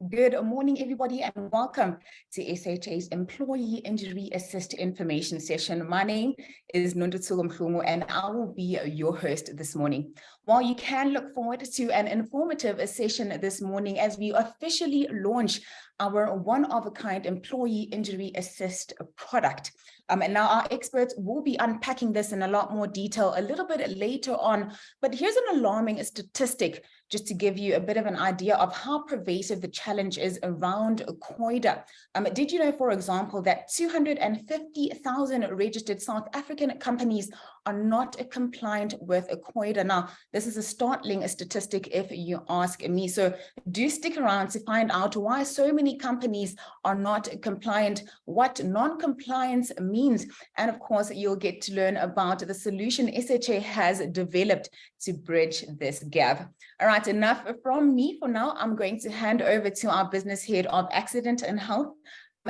Good morning, everybody, and welcome to SHA's Employee Injury Assist Information Session. My name is Nondutsugo Mhlumo, and I will be your host this morning. While you can look forward to an informative session this morning as we officially launch our one-of-a-kind Employee Injury Assist product. And now our experts will be unpacking this in a lot more detail a little bit later on. But here's an alarming statistic just to give you a bit of an idea of how pervasive the challenge is around COIDA. Did you know, for example, that 250,000 registered South African companies are not compliant with COIDA? Now, this is a startling statistic if you ask me. So do stick around to find out why so many companies are not compliant, what non-compliance means, and of course, you'll get to learn about the solution SHA has developed to bridge this gap. All right, enough from me for now. I'm going to hand over to our business head of accident and health,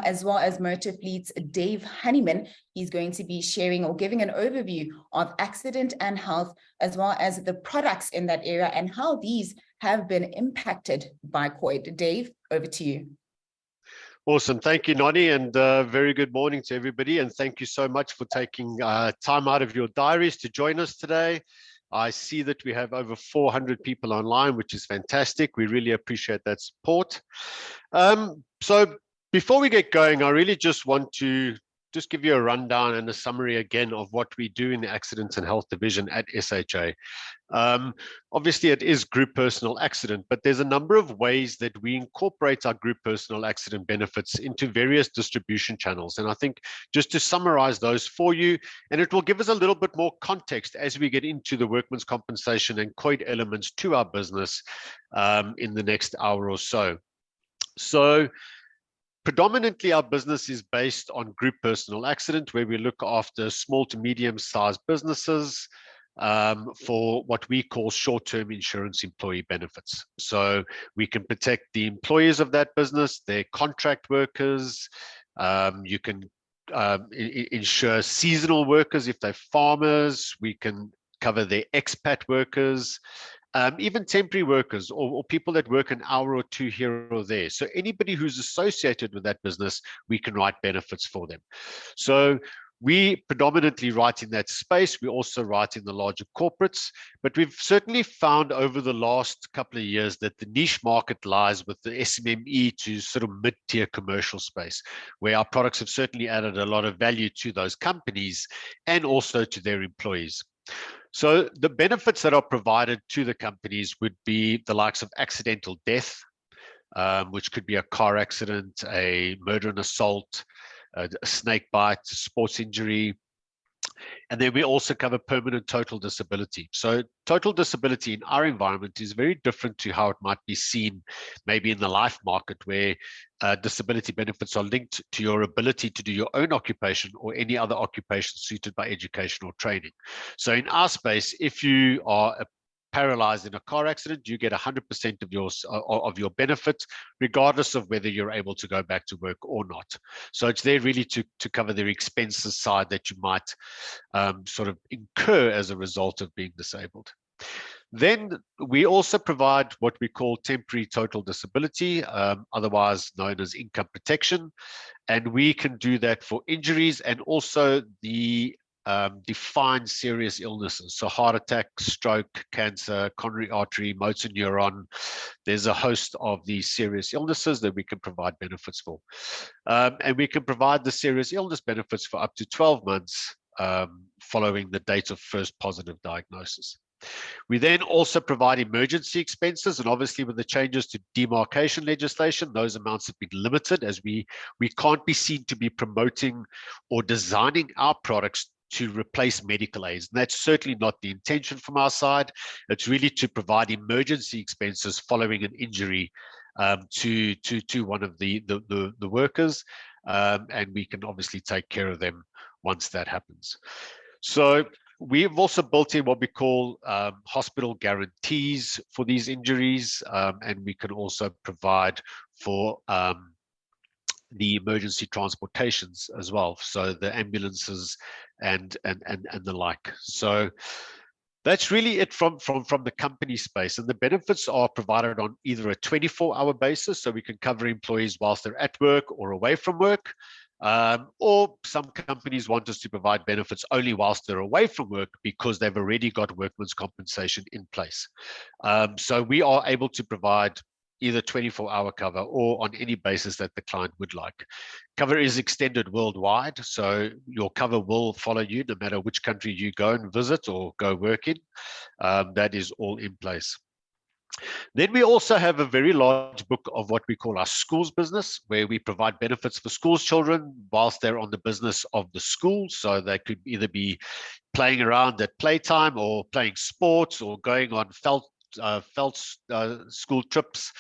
as well as motor fleets, Dave Honeyman. He's going to be sharing or giving an overview of accident and health, as well as the products in that area and how these have been impacted by COIDA. Dave, over to you. Awesome. Thank you, Nonnie, and very good morning to everybody. And thank you so much for taking time out of your diaries to join us today. I see that we have over 400 people online, which is fantastic. We really appreciate that support. So before we get going, I really just want to give you a rundown and a summary again of what we do in the Accidents and Health Division at SHA. Obviously, it is group personal accident, but there's a number of ways that we incorporate our group personal accident benefits into various distribution channels. And I think just to summarize those for you, and it will give us a little bit more context as we get into the workman's compensation and COID elements to our business in the next hour or so. So predominantly, our business is based on group personal accident, where we look after small to medium-sized businesses for what we call short-term insurance employee benefits. So we can protect the employees of that business, their contract workers. You can insure seasonal workers if they're farmers. We can cover their expat workers. Even temporary workers or people that work an hour or two here or there. So anybody who's associated with that business, we can write benefits for them. So we predominantly write in that space. We also write in the larger corporates, but we've certainly found over the last couple of years that the niche market lies with the SMME to sort of mid-tier commercial space, where our products have certainly added a lot of value to those companies and also to their employees. So the benefits that are provided to the companies would be the likes of accidental death, which could be a car accident, a murder and assault, a snake bite, sports injury. And then we also cover permanent total disability. So total disability in our environment is very different to how it might be seen maybe in the life market, where disability benefits are linked to your ability to do your own occupation or any other occupation suited by education or training. So in our space, if you are paralyzed in a car accident, you get 100% of your benefits, regardless of whether you're able to go back to work or not. So it's there really to cover the expenses side that you might sort of incur as a result of being disabled. Then we also provide what we call temporary total disability, otherwise known as income protection. And we can do that for injuries and also the defined serious illnesses. So heart attack, stroke, cancer, coronary artery, motor neuron. There's a host of these serious illnesses that we can provide benefits for. And we can provide the serious illness benefits for up to 12 months following the date of first positive diagnosis. We then also provide emergency expenses, and obviously with the changes to demarcation legislation, those amounts have been limited, as we can't be seen to be promoting or designing our products to replace medical aids. And that's certainly not the intention from our side. It's really to provide emergency expenses following an injury to one of the workers, and we can obviously take care of them once that happens. So we've also built in what we call hospital guarantees for these injuries, and we can also provide for the emergency transportations as well, so the ambulances and the like. So That's really it from the company space. And the benefits are provided on either a 24-hour basis, so we can cover employees whilst they're at work or away from work, or some companies want us to provide benefits only whilst they're away from work because they've already got workman's compensation in place. So we are able to provide either 24-hour cover or on any basis that the client would like. Cover is extended worldwide, so your cover will follow you no matter which country you go and visit or go work in. That is all in place. Then we also have a very large book of what we call our schools business, where we provide benefits for schools children whilst they're on the business of the school. So they could either be playing around at playtime or playing sports or going on felt school trips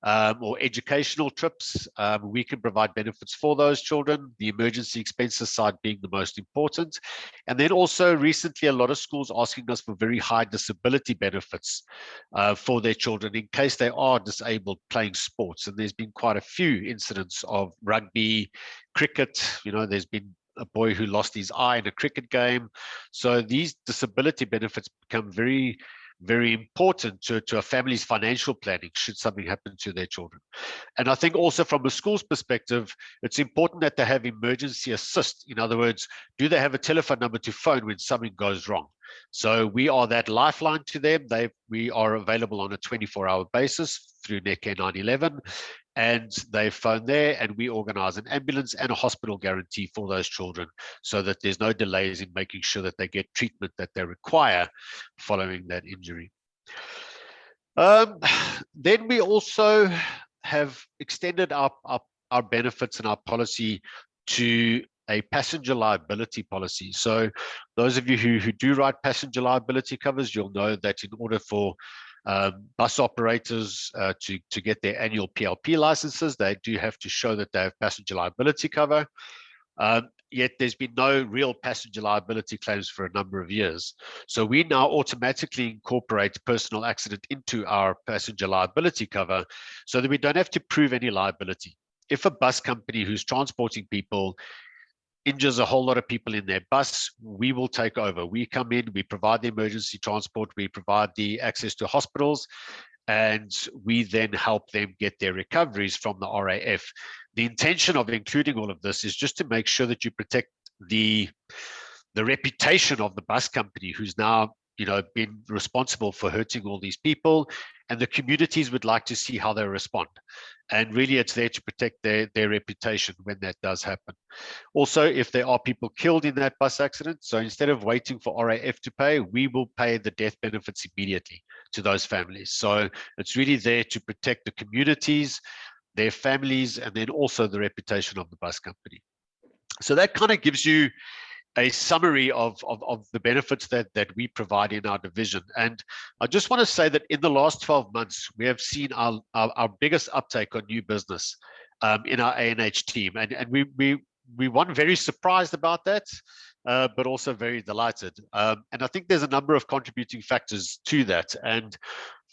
or educational trips. We can provide benefits for those children, the emergency expenses side being the most important. And then also recently, a lot of schools asking us for very high disability benefits for their children in case they are disabled playing sports. And there's been quite a few incidents of rugby, cricket. There's been a boy who lost his eye in a cricket game. So these disability benefits become very, very important to a family's financial planning should something happen to their children. And I think also from a school's perspective, it's important that they have emergency assist. In other words, do they have a telephone number to phone when something goes wrong? So we are that lifeline to them. We are available on a 24-hour basis through Netcare 911. And they phone there and we organize an ambulance and a hospital guarantee for those children so that there's no delays in making sure that they get treatment that they require following that injury. Then we also have extended our benefits and our policy to a passenger liability policy. So those of you who do write passenger liability covers, you'll know that in order for bus operators to get their annual PLP licenses, they do have to show that they have passenger liability cover. Yet there's been no real passenger liability claims for a number of years. So we now automatically incorporate personal accident into our passenger liability cover so that we don't have to prove any liability. If a bus company who's transporting people injures a whole lot of people in their bus, we will take over. We come in, we provide the emergency transport, we provide the access to hospitals, and we then help them get their recoveries from the RAF. The intention of including all of this is just to make sure that you protect the reputation of the bus company who's now been responsible for hurting all these people, and the communities would like to see how they respond. And really it's there to protect their reputation when that does happen. Also, if there are people killed in that bus accident, so instead of waiting for RAF to pay, we will pay the death benefits immediately to those families. So it's really there to protect the communities, their families, and then also the reputation of the bus company. So that kind of gives you a summary of the benefits that we provide in our division. And I just want to say that in the last 12 months, we have seen our biggest uptake on new business in our A&H team. And we weren't very surprised about that, but also very delighted. And I think there's a number of contributing factors to that. And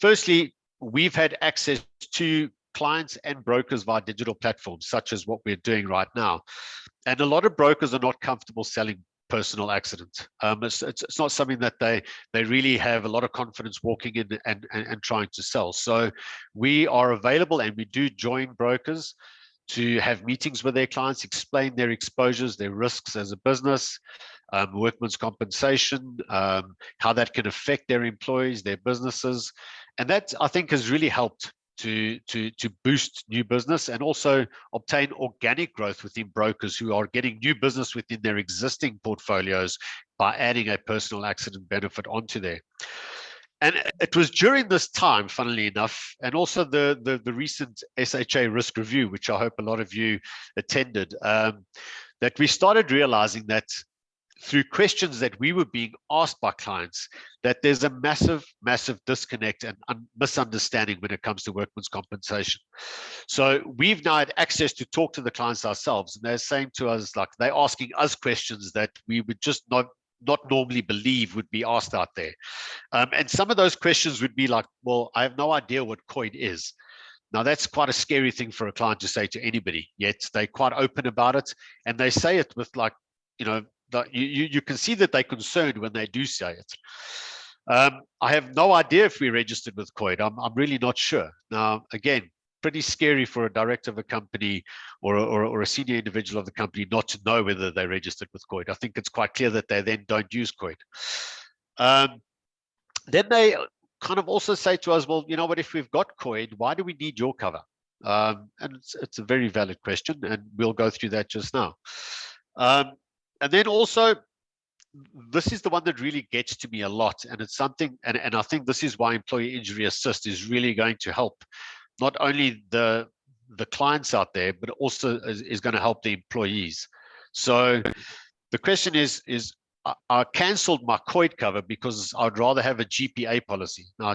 firstly, we've had access to clients and brokers via digital platforms, such as what we're doing right now. And a lot of brokers are not comfortable selling personal accident. It's not something that they really have a lot of confidence walking in and trying to sell. So we are available, and we do join brokers to have meetings with their clients, explain their exposures, their risks as a business, workman's compensation, how that can affect their employees, their businesses. And that, I think, has really helped to boost new business and also obtain organic growth within brokers who are getting new business within their existing portfolios by adding a personal accident benefit onto there. And it was during this time, funnily enough, and also the recent SHA risk review, which I hope a lot of you attended, that we started realizing that through questions that we were being asked by clients, that there's a massive disconnect and misunderstanding when it comes to workman's compensation. So we've now had access to talk to the clients ourselves, and they're saying to us, like, they're asking us questions that we would just not normally believe would be asked out there. And some of those questions would be like, well, I have no idea what COIDA is. Now, that's quite a scary thing for a client to say to anybody, yet they're quite open about it. And they say it with, like, you can see that they're concerned when they do say it. I have no idea if we registered with COIDA. I'm really not sure. Now, again, pretty scary for a director of a company or a senior individual of the company not to know whether they registered with COIDA. I think it's quite clear that they then don't use COIDA. Then they kind of also say to us, well, you know what, if we've got COIDA, why do we need your cover? And it's a very valid question, and we'll go through that just now. And then also, this is the one that really gets to me a lot, and it's something, and I think this is why employee injury assist is really going to help not only the clients out there, but also is going to help the employees. So the question is I cancelled my COIDA cover because I'd rather have a GPA policy. Now,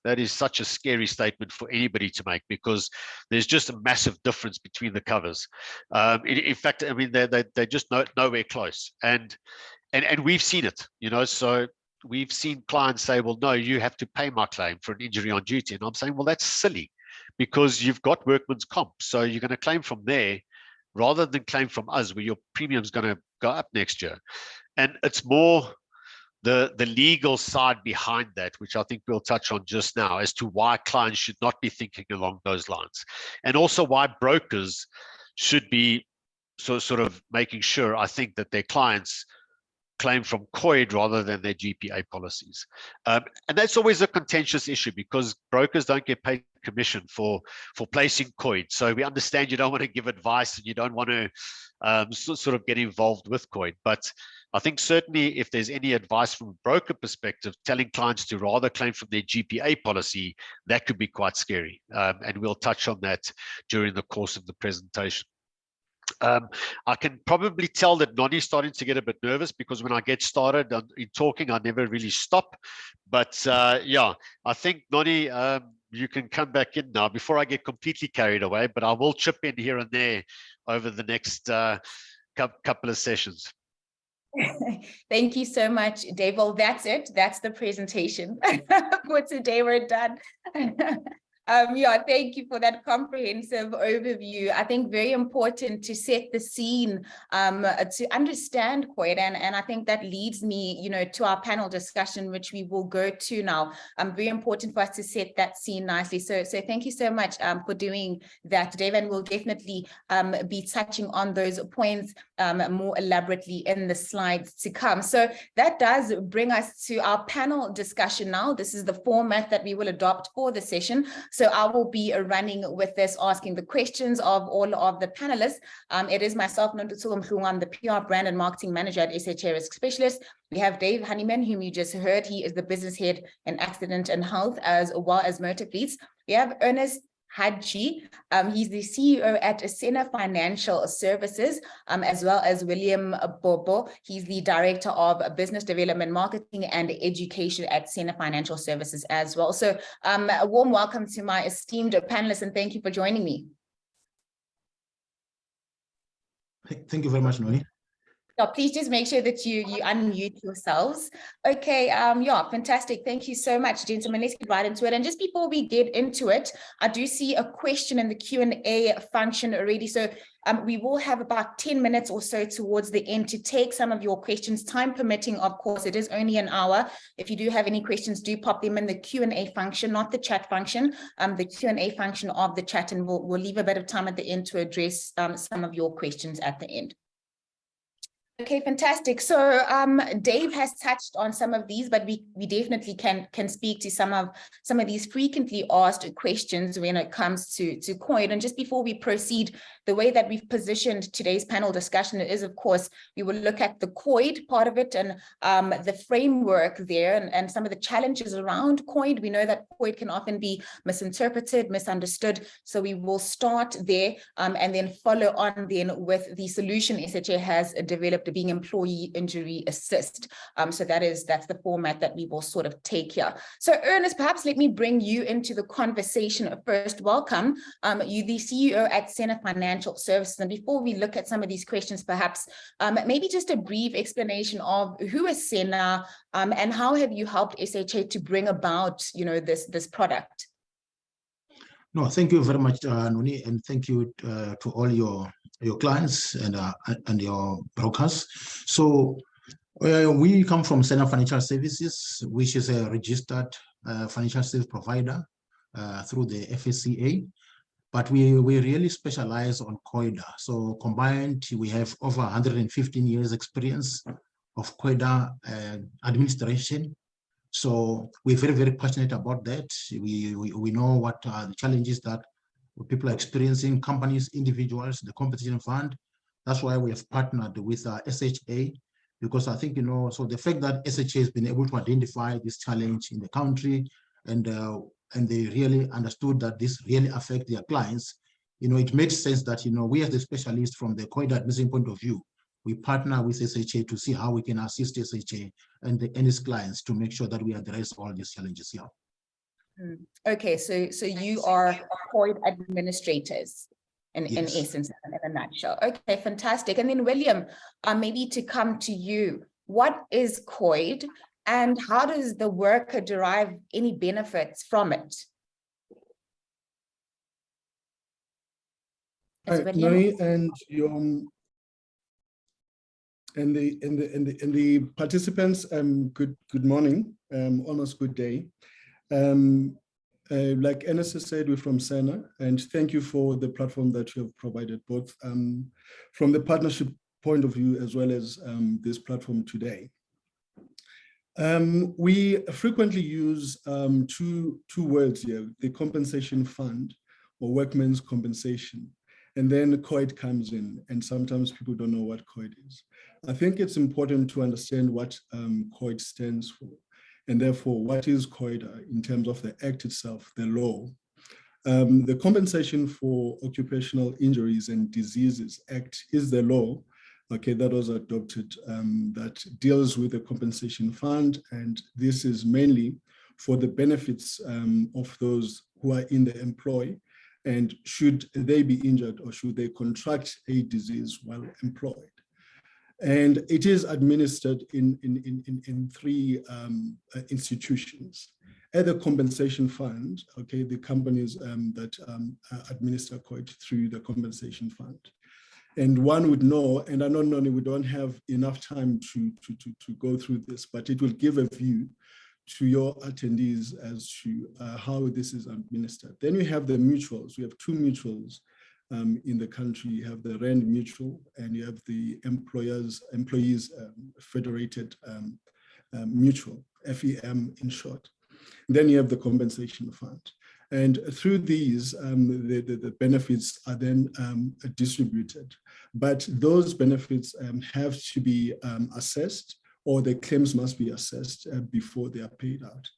that is such a scary statement for anybody to make, because there's just a massive difference between the covers. In fact, I mean, they're just nowhere close. And we've seen it, you know, so we've seen clients say, well, no, you have to pay my claim for an injury on duty. And I'm saying, well, that's silly, because you've got workman's comp. So you're going to claim from there rather than claim from us, where your premium is going to go up next year. And it's more the legal side behind that, which I think we'll touch on just now, as to why clients should not be thinking along those lines. And also why brokers should be sort of making sure, I think, that their clients claim from COIDA rather than their GPA policies. And that's always a contentious issue, because brokers don't get paid commission for placing COIDA. So we understand you don't want to give advice and you don't want to sort of get involved with COIDA. But I think certainly if there's any advice from a broker perspective, telling clients to rather claim from their GPA policy, that could be quite scary. And we'll touch on that during the course of the presentation. I can probably tell that Nonnie's starting to get a bit nervous, because when I get started in talking, I never really stop. But yeah, I think, Nonnie, you can come back in now before I get completely carried away, but I will chip in here and there over the next couple of sessions. Thank you so much, Dave. Well, that's it. That's the presentation for today. We're done. Yeah, thank you for that comprehensive overview. I think very important to set the scene, to understand COIDA, and I think that leads me, you know, to our panel discussion, which we will go to now. Very important for us to set that scene nicely. So thank you so much for doing that, Dave, and we'll definitely be touching on those points more elaborately in the slides to come. So that does bring us to our panel discussion now. This is the format that we will adopt for the session. So I will be running with this, asking the questions of all of the panelists. It is myself, Nontutuko Mhlungu. I'm the PR brand and marketing manager at SHA Risk Specialist. We have Dave Honeyman, whom you just heard. He is the business head in accident and health, as well as motor fleets. We have Ernest Hadji. He's the CEO at Sena Financial Services, as well as William Bobo. He's the Director of Business Development, Marketing and Education at Sena Financial Services as well. So a warm welcome to my esteemed panelists, and thank you for joining me. Thank you very much, Noni. So please just make sure that you unmute yourselves. Okay, yeah, fantastic. Thank you so much, gentlemen. Let's get right into it. And just before we get into it, I do see a question in the Q&A function already. So we will have about 10 minutes or so towards the end to take some of your questions, time permitting, of course. It is only an hour. If you do have any questions, do pop them in the Q&A function, not the chat function, the Q&A function of the chat, and we'll leave a bit of time at the end to address some of your questions at the end. Okay, fantastic. So Dave has touched on some of these, but we definitely can speak to some of these frequently asked questions when it comes to COIDA. And just before we proceed, the way that we've positioned today's panel discussion is, of course, we will look at the COIDA part of it and the framework there and some of the challenges around COIDA. We know that COIDA can often be misinterpreted, misunderstood. So we will start there and then follow on then with the solution SHA has developed, being employee injury assist. So that's the format that we will sort of take here. So Ernest, perhaps let me bring you into the conversation first. Welcome. You the CEO at Sena Financial Services. And before we look at some of these questions, perhaps maybe just a brief explanation of who is Sena and how have you helped SHA to bring about, you know, this product? No, thank you very much, Noni, and thank you to all your clients and your brokers. So We come from Sena Financial Services, which is a registered financial service provider through the FSCA. But we really specialize on COIDA. So combined, we have over 115 years experience of COIDA administration. So we're very, very passionate about that. We know what are the challenges that people are experiencing, companies, individuals, the competition fund. That's why we have partnered with SHA, because I think, so the fact that SHA has been able to identify this challenge in the country and they really understood that this really affects their clients, it made sense that, we as the specialists from the COIDA administration point of view, we partner with SHA to see how we can assist SHA and its clients to make sure that we address all these challenges here. Okay, so you are COIDA administrators in Yes. essence, in a nutshell. Okay, fantastic. And then William, maybe to come to you, what is COIDA and how does the worker derive any benefits from it? Hi, Nani, and the participants, good morning, almost good day. Like Enes said, we're from Sena, and thank you for the platform that you have provided, both from the partnership point of view as well as this platform today. We frequently use two words here, the compensation fund or workmen's compensation, and then COIDA comes in, and sometimes people don't know what COIDA is. I think it's important to understand what COIDA stands for. And therefore, what is COIDA in terms of the act itself, the law? The Compensation for Occupational Injuries and Diseases Act is the law, okay, that was adopted, that deals with the compensation fund. And this is mainly for the benefits of those who are in the employ. And should they be injured or should they contract a disease while employed? And it is administered in three institutions. At the compensation fund, okay, the companies that administer COIDA through the compensation fund. And one would know, and I know, Noni, we don't have enough time to go through this, but it will give a view to your attendees as to how this is administered. Then we have the mutuals. We have two mutuals in the country. You have the Rand Mutual and you have the Employees Federated Mutual, FEM in short. And then you have the compensation fund. And through these, the benefits are then distributed. But those benefits have to be assessed, or the claims must be assessed before they are paid out.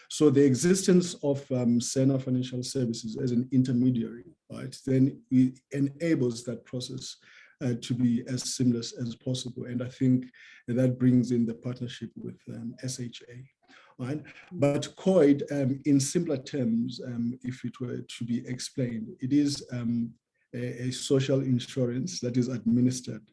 So the existence of Sena Financial Services as an intermediary, right, then it enables that process to be as seamless as possible. And I think that brings in the partnership with SHA, right? But COIDA, in simpler terms, if it were to be explained, it is a social insurance that is administered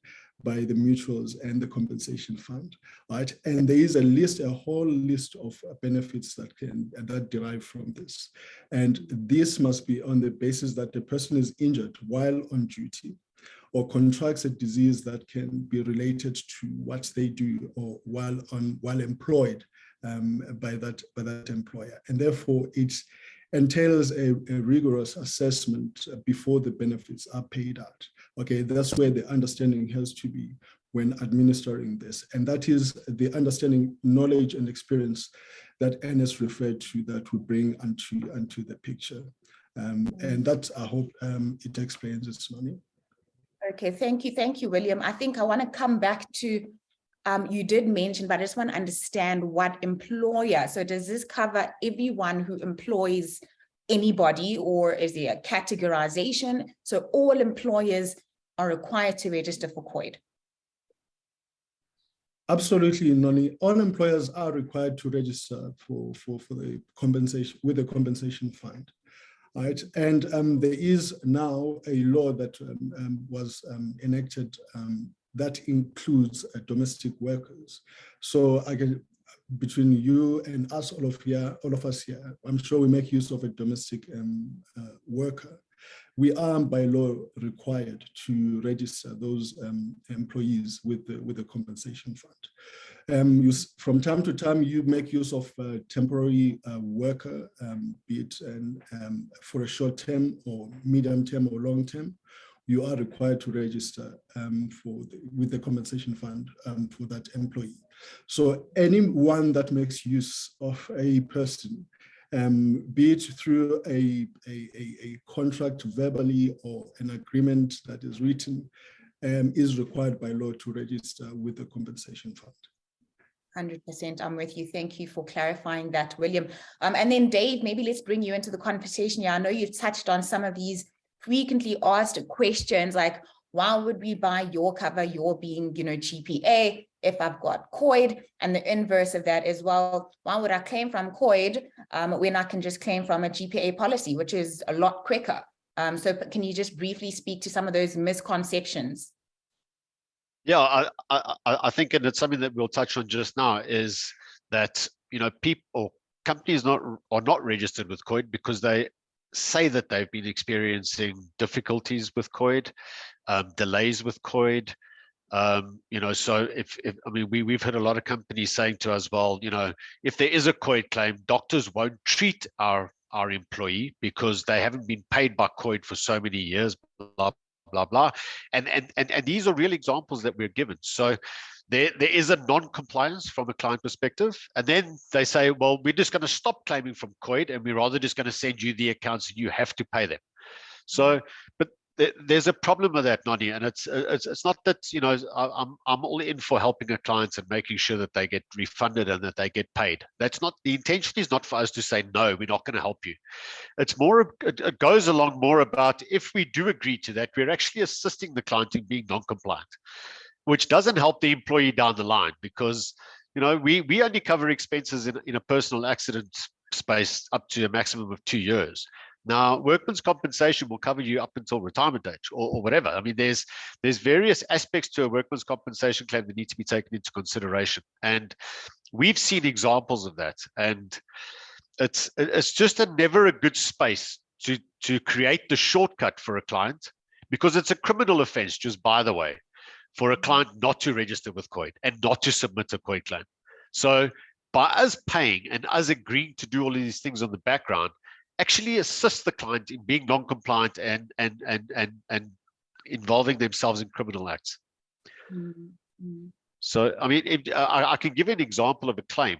by the mutuals and the compensation fund, right? And there is a whole list of benefits that derive from this. And this must be on the basis that the person is injured while on duty or contracts a disease that can be related to what they do or while employed by that employer. And therefore it entails a rigorous assessment before the benefits are paid out. Okay, that's where the understanding has to be when administering this. And that is the understanding, knowledge, and experience that Enes referred to that we bring onto the picture. And that, I hope it explains it, Noni. Okay, thank you, William. I think I want to come back to, you did mention, but I just want to understand what employer. So does this cover everyone who employs anybody, or is there a categorization? So all employers are required to register for COIDA? Absolutely, Noni. All employers are required to register for the compensation with the compensation fund, right? And there is now a law that was enacted that includes domestic workers. So between you and us, all of us here, I'm sure we make use of a domestic worker. we are by law required to register those employees with the compensation fund. From time to time, you make use of a temporary worker, be it for a short term or medium term or long term. You are required to register with the compensation fund for that employee. So anyone that makes use of a person, be it through a contract verbally or an agreement that is written, is required by law to register with the compensation fund. 100%, I'm with you. Thank you for clarifying that, William. And then Dave, maybe let's bring you into the conversation here. I know you've touched on some of these frequently asked questions, like, why would we buy your cover, your being, GPA, if I've got COID, and the inverse of that as well, why would I claim from COID when I can just claim from a GPA policy, which is a lot quicker? So can you just briefly speak to some of those misconceptions? Yeah, I think, and it's something that we'll touch on just now, is that people or companies are not registered with COID because they say that they've been experiencing difficulties with COID, delays with COID. So we've heard a lot of companies saying to us, well, if there is a COID claim, doctors won't treat our employee because they haven't been paid by COID for so many years, blah blah blah. And these are real examples that we're given. So there is a non-compliance from a client perspective, and then they say, well, we're just going to stop claiming from COID and we're rather just going to send you the accounts and you have to pay them. So, but there's a problem with that, Nani, and it's not that I'm all in for helping our clients and making sure that they get refunded and that they get paid. That's not the intention. Is not for us to say no, we're not going to help you. It's more, it goes along more about, if we do agree to that, we're actually assisting the client in being non-compliant, which doesn't help the employee down the line, because we only cover expenses in a personal accident space up to a maximum of 2 years. Now, workman's compensation will cover you up until retirement age or whatever. I mean, there's various aspects to a workman's compensation claim that need to be taken into consideration, and we've seen examples of that. And it's just never a good space to create the shortcut for a client, because it's a criminal offense, just by the way, for a client not to register with COID and not to submit a COID claim. So by us paying and us agreeing to do all of these things on the background, actually assist the client in being non-compliant and involving themselves in criminal acts. Mm-hmm. So, I mean, I can give an example of a claim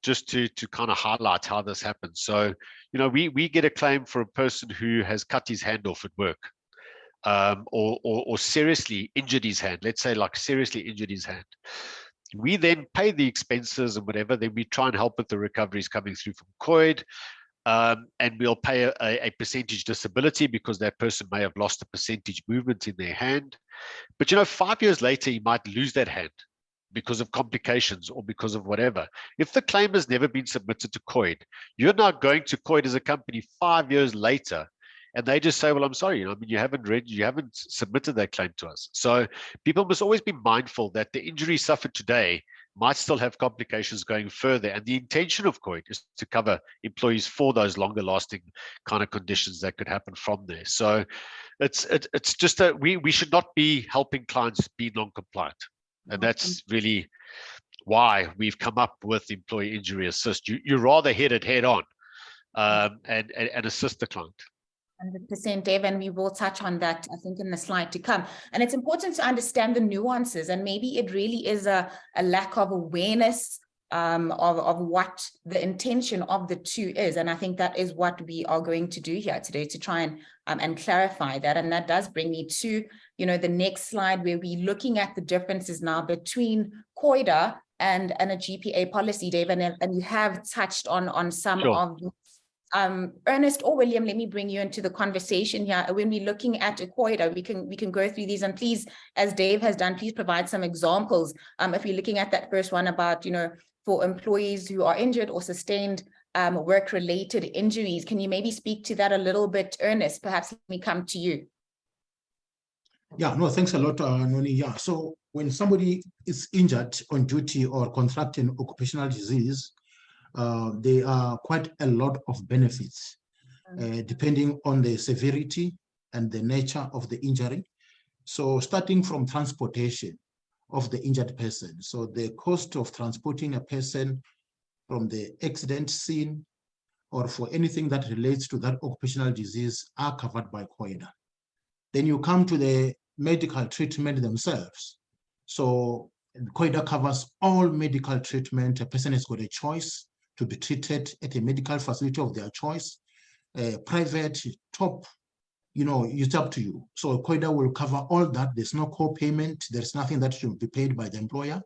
just to kind of highlight how this happens. So, we get a claim for a person who has cut his hand off at work, or seriously injured his hand. Let's say like seriously injured his hand. We then pay the expenses and whatever. Then we try and help with the recoveries coming through from COID. And we'll pay a percentage disability because that person may have lost a percentage movement in their hand. But 5 years later, he might lose that hand because of complications or because of whatever. If the claim has never been submitted to COID, you're now going to COID as a company 5 years later, and they just say, well, I'm sorry, you haven't submitted that claim to us. So people must always be mindful that the injury suffered today might still have complications going further. And the intention of COID is to cover employees for those longer lasting kind of conditions that could happen from there. So it's just that we should not be helping clients be non-compliant. And that's really why we've come up with employee injury assist. You rather hit it head on and assist the client. 100%, Dave, and we will touch on that, I think, in the slide to come. And it's important to understand the nuances, and maybe it really is a lack of awareness of what the intention of the two is. And I think that is what we are going to do here today, to try and clarify that. And that does bring me to, the next slide, where we're looking at the differences now between COIDA and a GPA policy, Dave, and you have touched on some Sure. of Ernest or William, let me bring you into the conversation here. When we're looking at a COIDA, we can go through these, and please, as Dave has done, please provide some examples. If you're looking at that first one about, for employees who are injured or sustained work-related injuries, can you maybe speak to that a little bit, Ernest? Perhaps let me come to you. Yeah, no, thanks a lot, Noni. Yeah, so when somebody is injured on duty or contracting occupational disease, there are quite a lot of benefits depending on the severity and the nature of the injury. So starting from transportation of the injured person. So the cost of transporting a person from the accident scene or for anything that relates to that occupational disease are covered by COIDA. Then you come to the medical treatment themselves. So COIDA covers all medical treatment. A person has got a choice to be treated at a medical facility of their choice, private, top, it's up to you. So COIDA will cover all that. There's no co-payment. There's nothing that should be paid by the employer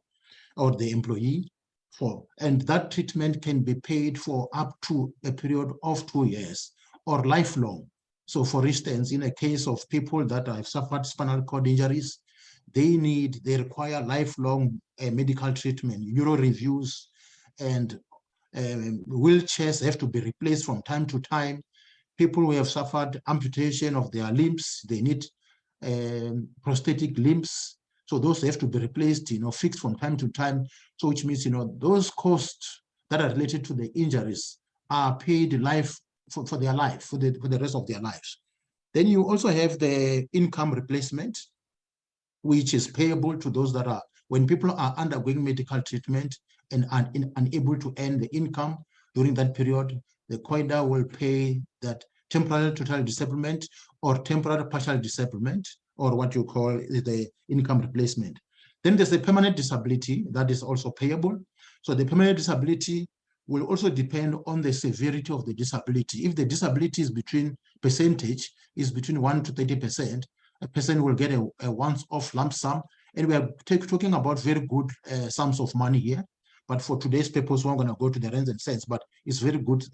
or the employee for. And that treatment can be paid for up to a period of 2 years or lifelong. So for instance, in a case of people that have suffered spinal cord injuries, they require lifelong medical treatment, neuro reviews, and wheelchairs have to be replaced from time to time. People who have suffered amputation of their limbs, they need prosthetic limbs. So those have to be replaced, fixed from time to time. So which means, those costs that are related to the injuries are paid for their life, for the rest of their lives. Then you also have the income replacement, which is payable to those that are, when people are undergoing medical treatment and are unable to earn the income during that period, the COIDA will pay that temporary total disablement or temporary partial disablement, or what you call the income replacement. Then there's the permanent disability that is also payable. So the permanent disability will also depend on the severity of the disability. If the disability is between 1 to 30%, a person will get a once-off lump sum. And we are talking about very good sums of money here. But for today's purpose, we're going to go to the rands and cents, but it's very good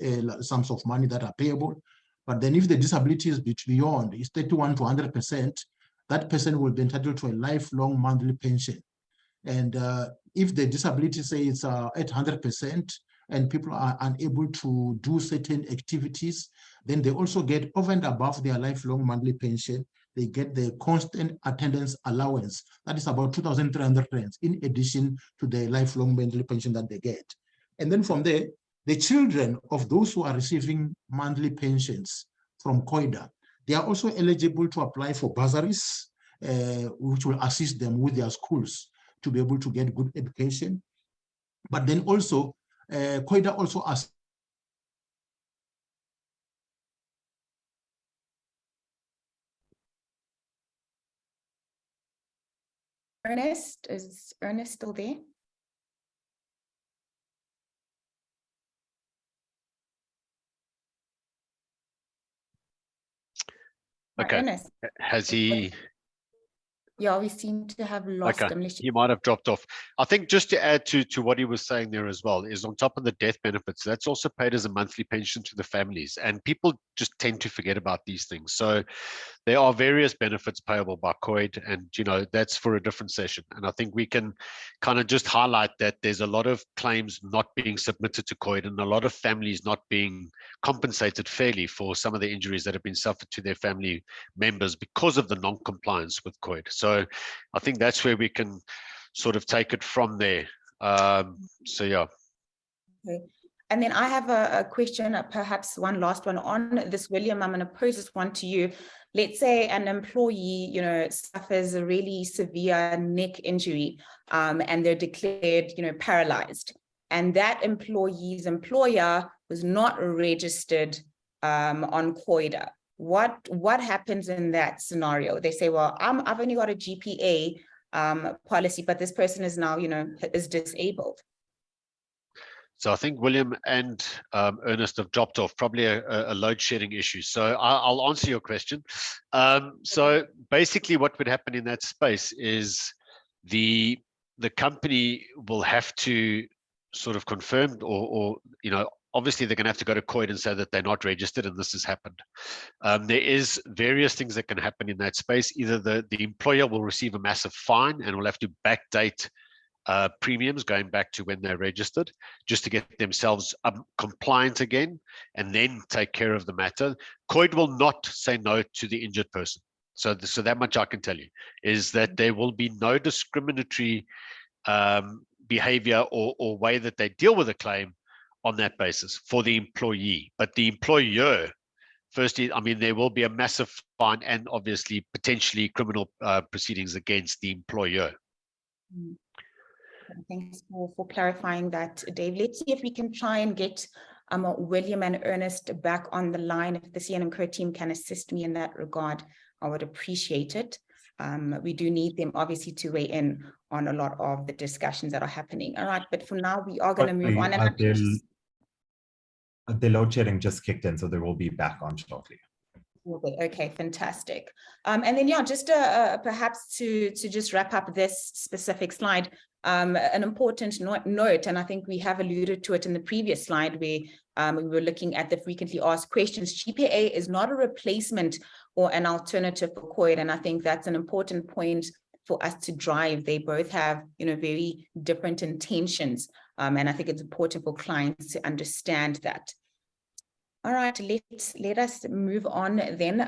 sums of money that are payable. But then if the disability is beyond, it's 31 to 100%, that person will be entitled to a lifelong monthly pension. And if the disability, say it's at 100%, and people are unable to do certain activities, then they also get over and above their lifelong monthly pension. They get the constant attendance allowance. That is about 2,300 rands in addition to the lifelong monthly pension that they get. And then from there, the children of those who are receiving monthly pensions from COIDA, they are also eligible to apply for bursaries, which will assist them with their schools to be able to get good education. But then also, COIDA also asks Ernest, is Ernest still there? Okay. Ernest. Has he? Yeah, we seem to have lost him. He might have dropped off. I think just to add to what he was saying there as well is on top of the death benefits, that's also paid as a monthly pension to the families. And people just tend to forget about these things. So there are various benefits payable by COID, and that's for a different session. And I think we can kind of just highlight that there's a lot of claims not being submitted to COID and a lot of families not being compensated fairly for some of the injuries that have been suffered to their family members because of the non-compliance with COID. So I think that's where we can sort of take it from there. So yeah. Okay. And then I have a question, perhaps one last one on this, William. I'm going to pose this one to you. Let's say an employee, suffers a really severe neck injury, and they're declared, paralyzed. And that employee's employer was not registered on COIDA. What happens in that scenario? They say, well, I've only got a GPA policy, but this person is now, is disabled. So I think William and Ernest have dropped off, probably a load shedding issue. So I'll answer your question. So basically what would happen in that space is the company will have to sort of confirm or obviously they're going to have to go to COID and say that they're not registered and this has happened. There is various things that can happen in that space. Either the employer will receive a massive fine and will have to backdate premiums going back to when they're registered just to get themselves compliant again and then take care of the matter. COID will not say no to the injured person. So that much I can tell you is that there will be no discriminatory behavior or way that they deal with a claim on that basis for the employee. But the employer firstly, I mean, there will be a massive fine and obviously potentially criminal proceedings against the employer. Thanks for clarifying that, Dave. Let's see if we can try and get William and Ernest back on the line. If the CNMCO team can assist me in that regard, I would appreciate it. We do need them obviously to weigh in on a lot of the discussions that are happening. All right, but for now we are going to move on. And the load shedding just kicked in, so they will be back on shortly. Okay, fantastic. And then, yeah, just perhaps to just wrap up this specific slide, an important note, and I think we have alluded to it in the previous slide where we were looking at the frequently asked questions. GPA is not a replacement or an alternative for COIDA, and I think that's an important point for us to drive. They both have, very different intentions, and I think it's important for clients to understand that. All right, let us move on then.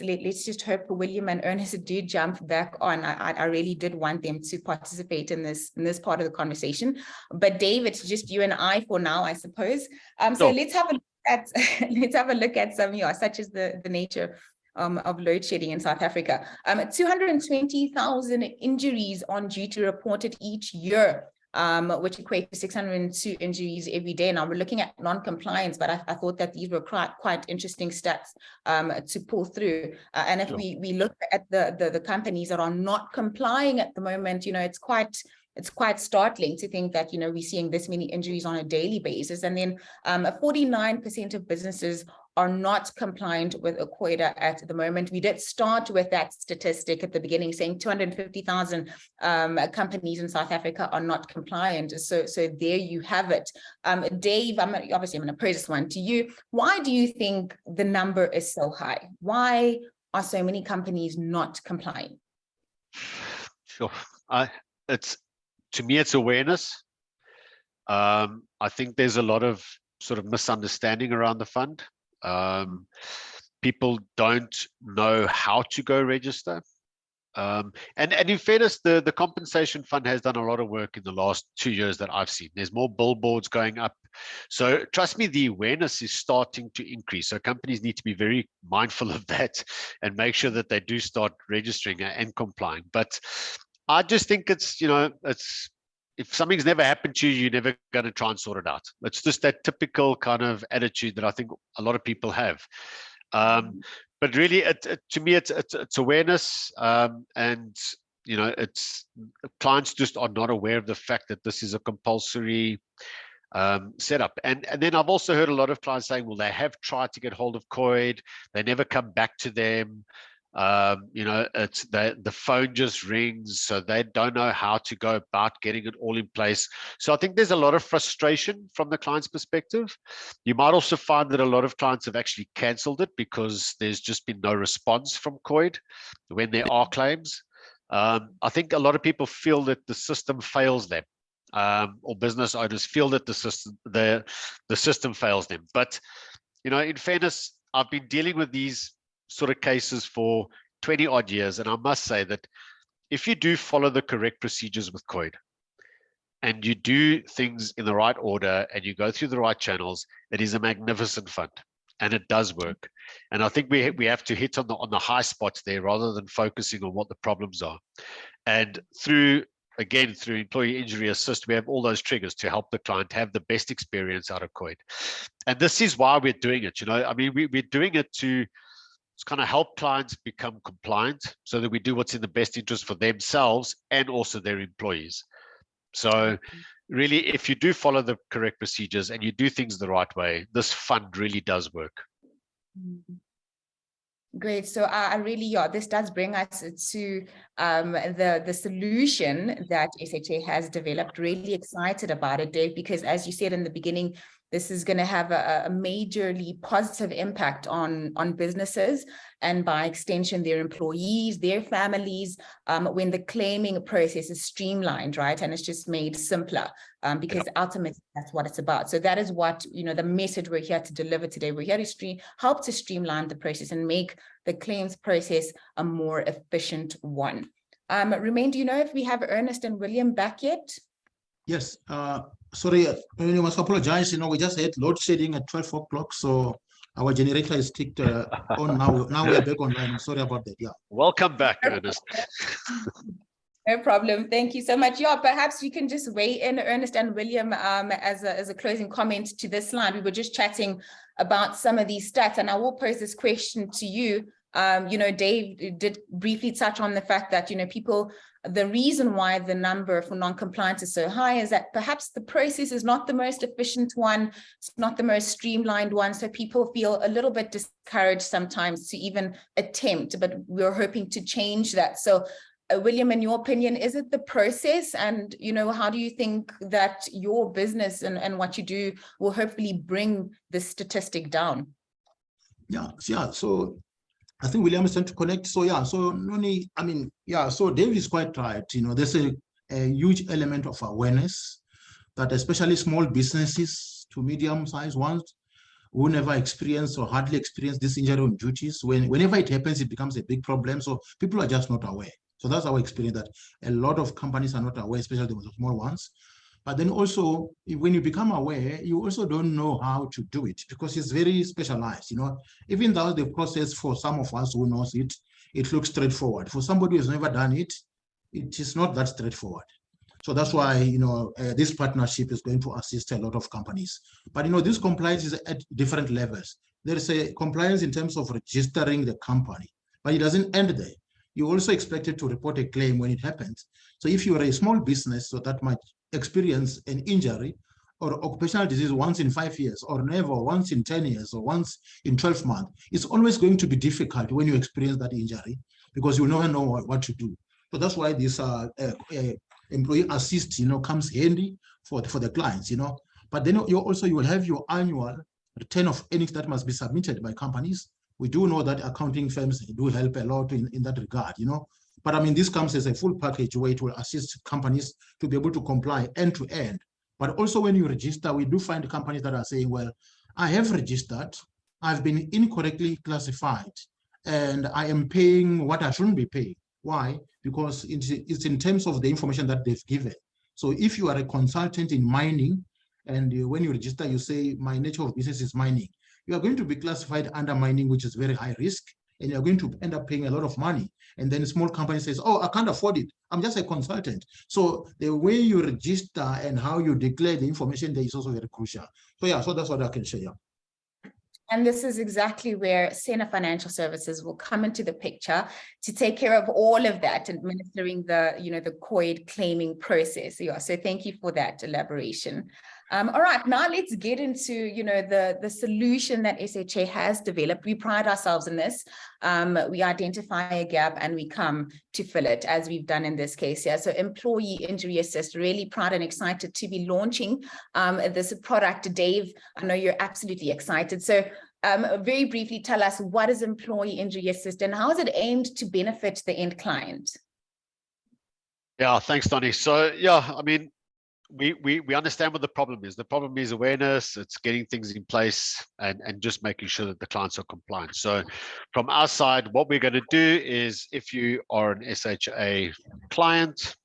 Let's just hope William and Ernest do jump back on. I really did want them to participate in this part of the conversation, but Dave, it's just you and I for now, I suppose. So let's have a look at some, such as the nature of load shedding in South Africa. 220,000 injuries on duty reported each year, which equates to 602 injuries every day. Now we're looking at non-compliance, but I thought that these were quite interesting stats to pull through. And if we look at the companies that are not complying at the moment, it's quite startling to think that, we're seeing this many injuries on a daily basis. And then 49% of businesses are not compliant with a COIDA at the moment. We did start with that statistic at the beginning, saying 250,000 companies in South Africa are not compliant. So there you have it. Dave, I'm going to pose this one to you. Why do you think the number is so high? Why are so many companies not complying? Sure. To me, it's awareness. I think there's a lot of sort of misunderstanding around the fund. People don't know how to go register. And in fairness, the compensation fund has done a lot of work in the last 2 years that I've seen. There's more billboards going up. So trust me, the awareness is starting to increase. So companies need to be very mindful of that and make sure that they do start registering and complying. But I just think it's if something's never happened to you, you're never going to try and sort it out. It's just that typical kind of attitude that I think a lot of people have. But really, to me, it's awareness, and it's clients just are not aware of the fact that this is a compulsory setup. And then I've also heard a lot of clients saying, well, they have tried to get hold of COID, they never come back to them. It's the phone just rings, so they don't know how to go about getting it all in place. So I think there's a lot of frustration from the client's perspective. You might also find that a lot of clients have actually cancelled it because there's just been no response from COID when there are claims. I think a lot of people feel that the system fails them, or business owners feel that the system fails them. But in fairness, I've been dealing with these sort of cases for 20 odd years. And I must say that if you do follow the correct procedures with COID and you do things in the right order and you go through the right channels, it is a magnificent fund and it does work. And I think we have to hit on the high spots there rather than focusing on what the problems are. And through Employee Injury Assist, we have all those triggers to help the client have the best experience out of COID. And this is why we're doing it. We're doing it to kind of help clients become compliant so that we do what's in the best interest for themselves and also their employees. So really, if you do follow the correct procedures and you do things the right way, this fund really does work. Great. So I really, this does bring us to the solution that SHA has developed. Really excited about it, Dave, because as you said in the beginning, this is going to have a majorly positive impact on businesses and by extension, their employees, their families, when the claiming process is streamlined, right? And it's just made simpler because ultimately that's what it's about. So that is what, the message we're here to deliver today. We're here to help to streamline the process and make the claims process a more efficient one. Romain, do you know if we have Ernest and William back yet? Yes. Sorry, I must apologize. We just had load shedding at 12 o'clock. So Our generator is ticked on now. Now we are back online. I'm sorry about that. Yeah. Welcome back, Ernest. No problem. Thank you so much. Yeah, perhaps you can just weigh in, Ernest and William, as a closing comment to this slide. We were just chatting about some of these stats, and I will pose this question to you. Dave did briefly touch on the fact that, the reason why the number for non-compliance is so high is that perhaps the process is not the most efficient one, it's not the most streamlined one, so people feel a little bit discouraged sometimes to even attempt, but we're hoping to change that. So William, in your opinion, is it the process? And, how do you think that your business and what you do will hopefully bring this statistic down? Yeah. So I think William is trying to connect. So Noni, so Dave is quite right. There's a huge element of awareness that especially small businesses to medium-sized ones who never experience or hardly experience this injury on duties, whenever it happens, it becomes a big problem. So people are just not aware. So that's our experience, that a lot of companies are not aware, especially the small ones. But then also, when you become aware, you also don't know how to do it because it's very specialized. Even though the process for some of us who knows it, it looks straightforward. For somebody who has never done it, it is not that straightforward. So that's why, this partnership is going to assist a lot of companies. But, this compliance is at different levels. There is a compliance in terms of registering the company, but it doesn't end there. You're also expected to report a claim when it happens. So if you are a small business, so that might experience an injury or occupational disease once in 5 years, or never, once in 10 years, or once in 12 months, it's always going to be difficult when you experience that injury because you never know what to do. So that's why this employee assist, comes handy for the clients, But then you will have your annual return of earnings that must be submitted by companies. We do know that accounting firms do help a lot in that regard, But this comes as a full package where it will assist companies to be able to comply end to end. But also when you register, we do find companies that are saying, well, I have registered, I've been incorrectly classified, and I am paying what I shouldn't be paying. Why? Because it's in terms of the information that they've given. So if you are a consultant in mining, and when you register, you say, my nature of business is mining, you are going to be classified under mining, which is very high risk, and you're going to end up paying a lot of money. And then a small company says, oh, I can't afford it. I'm just a consultant. So the way you register and how you declare the information there is also very crucial. So that's what I can share. And this is exactly where Sena Financial Services will come into the picture to take care of all of that, administering the, the COID claiming process. Yeah, so thank you for that elaboration. All right, now let's get into, the solution that SHA has developed. We pride ourselves in this. We identify a gap and we come to fill it, as we've done in this case here. So Employee Injury Assist, really proud and excited to be launching this product. Dave, I know you're absolutely excited. So very briefly, tell us, what is Employee Injury Assist and how is it aimed to benefit the end client? Yeah, thanks, Donnie. So, we understand what the problem is. The problem is awareness, it's getting things in place and just making sure that the clients are compliant. So from our side, what we're going to do is, if you are an SHA client,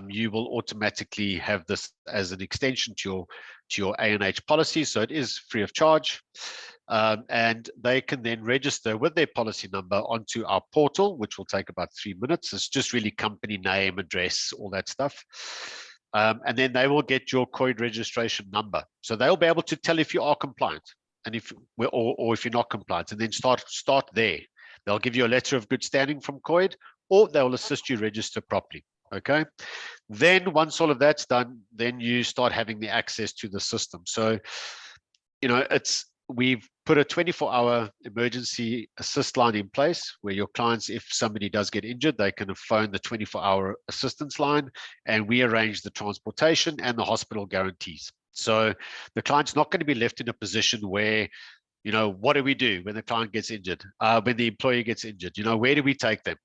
you will automatically have this as an extension to your A&H policy. So it is free of charge. And they can then register with their policy number onto our portal, which will take about 3 minutes. It's just really company name, address, all that stuff. And then they will get your COID registration number. So they'll be able to tell if you are compliant and if you're not compliant, and then start there. They'll give you a letter of good standing from COID, or they will assist you register properly. Okay. Then once all of that's done, then you start having the access to the system. So, we've put a 24-hour emergency assist line in place where your clients, if somebody does get injured, they can phone the 24-hour assistance line, and we arrange the transportation and the hospital guarantees. So the client's not going to be left in a position where, what do we do when the client gets injured, when the employee gets injured? Where do we take them?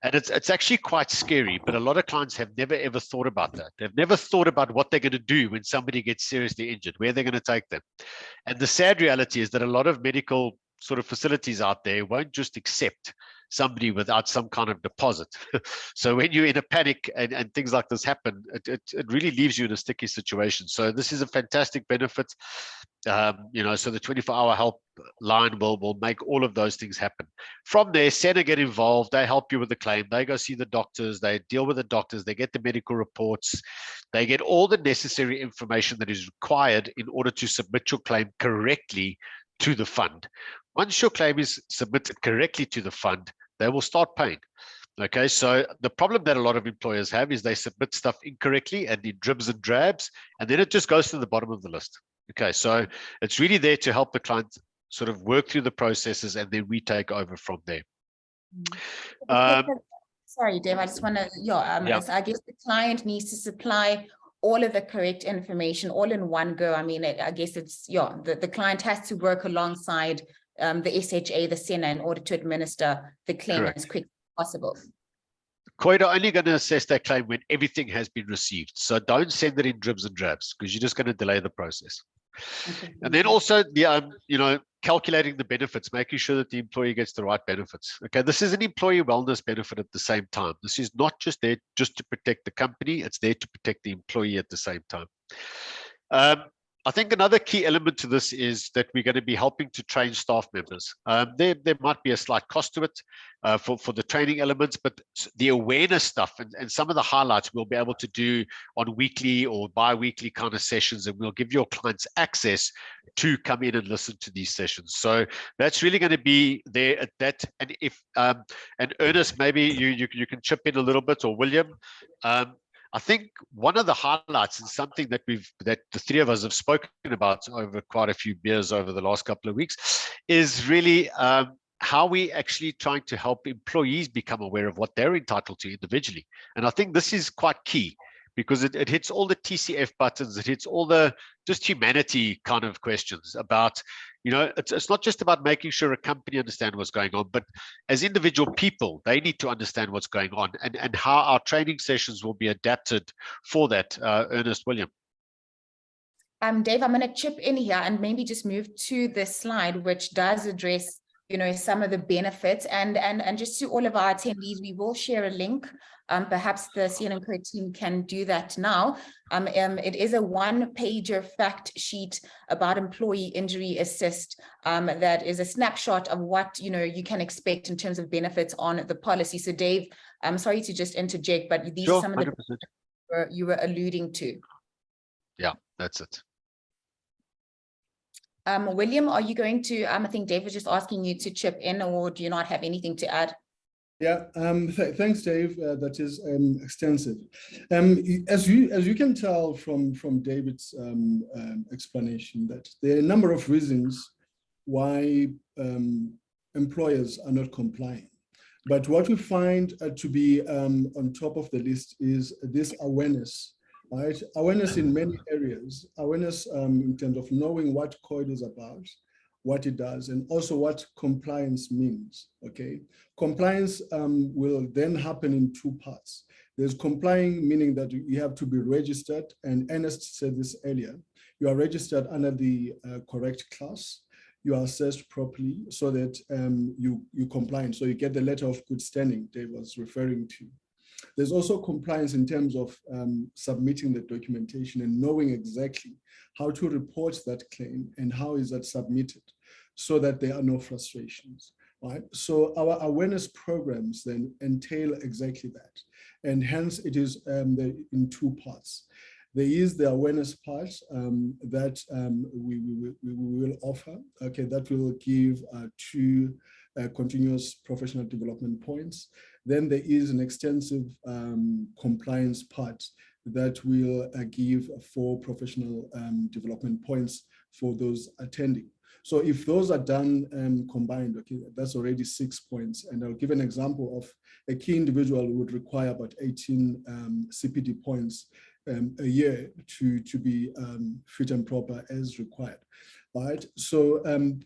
And it's actually quite scary, but a lot of clients have never, ever thought about that. They've never thought about what they're going to do when somebody gets seriously injured, where they're going to take them. And the sad reality is that a lot of medical sort of facilities out there won't just accept somebody without some kind of deposit. So when you're in a panic and things like this happen, it really leaves you in a sticky situation. So this is a fantastic benefit. You know, so the 24-hour help line will make all of those things happen. From there, SENA get involved. They help you with the claim. They go see the doctors. They deal with the doctors. They get the medical reports. They get all the necessary information that is required in order to submit your claim correctly to the fund. Once your claim is submitted correctly to the fund, they will start paying. Okay, so the problem that a lot of employers have is they submit stuff incorrectly and in dribs and drabs, and then it just goes to the bottom of the list. Okay, so it's really there to help the client sort of work through the processes, and then we take over from there. Sorry, Dave, I just want to, Yeah. I guess the client needs to supply all of the correct information all in one go. I mean, I guess it's, the client has to work alongside the SHA, the SENA, in order to administer the claim Correct. as quick as possible. COIDA only going to assess that claim when everything has been received. So don't send it in dribs and drabs, because you're just going to delay the process. Okay. And then also the you know, calculating the benefits, making sure that the employee gets the right benefits. Okay, this is an employee wellness benefit at the same time. This is not just there just to protect the company, it's there to protect the employee at the same time. I think another key element to this is that we're going to be helping to train staff members. There might be a slight cost to it for the training elements, but the awareness stuff and some of the highlights we'll be able to do on weekly or bi-weekly kind of sessions, and we'll give your clients access to come in and listen to these sessions. So that's really going to be there at that. And if and Ernest, maybe you can chip in a little bit, or William. I think one of the highlights, and something that the three of us have spoken about over quite a few beers over the last couple of weeks, is really how we actually trying to help employees become aware of what they're entitled to individually. And I think this is quite key, because it hits all the TCF buttons, it hits all the just humanity kind of questions about, you know, it's not just about making sure a company understands what's going on, but as individual people, they need to understand what's going on, and how our training sessions will be adapted for that. Ernest, William. Dave, I'm going to chip in here and maybe just move to this slide, which does address, you know, some of the benefits, and just to all of our attendees, we will share a link. Perhaps the CN&Co team can do that now. It is a one-pager fact sheet about employee injury assist that is a snapshot of what, you know, you can expect in terms of benefits on the policy. So Dave, I'm sorry to just interject, but these are some of the 100%. you were alluding to. Yeah, that's it. William, are you going to, I think Dave was just asking you to chip in, or do you not have anything to add? Yeah, thanks, Dave. That is extensive. As you can tell from David's explanation, that there are a number of reasons why employers are not complying. But what we find to be on top of the list is this awareness. Right? Awareness in many areas, awareness in terms of knowing what COIDA is about, what it does, and also what compliance means, okay? Compliance will then happen in two parts. There's complying, meaning that you have to be registered, and Ernest said this earlier, you are registered under the correct class, you are assessed properly so that you comply, so you get the letter of good standing Dave was referring to. There's also compliance in terms of submitting the documentation and knowing exactly how to report that claim and how is that submitted so that there are no frustrations, right? So our awareness programs then entail exactly that. And hence it is in two parts. There is the awareness part that we will offer, okay, that will give 2 continuous professional development points. Then there is an extensive compliance part that will give 4 professional development points for those attending. So if those are done combined, okay, that's already 6 points. And I'll give an example of a key individual would require about 18 CPD points a year to be fit and proper as required. Right. So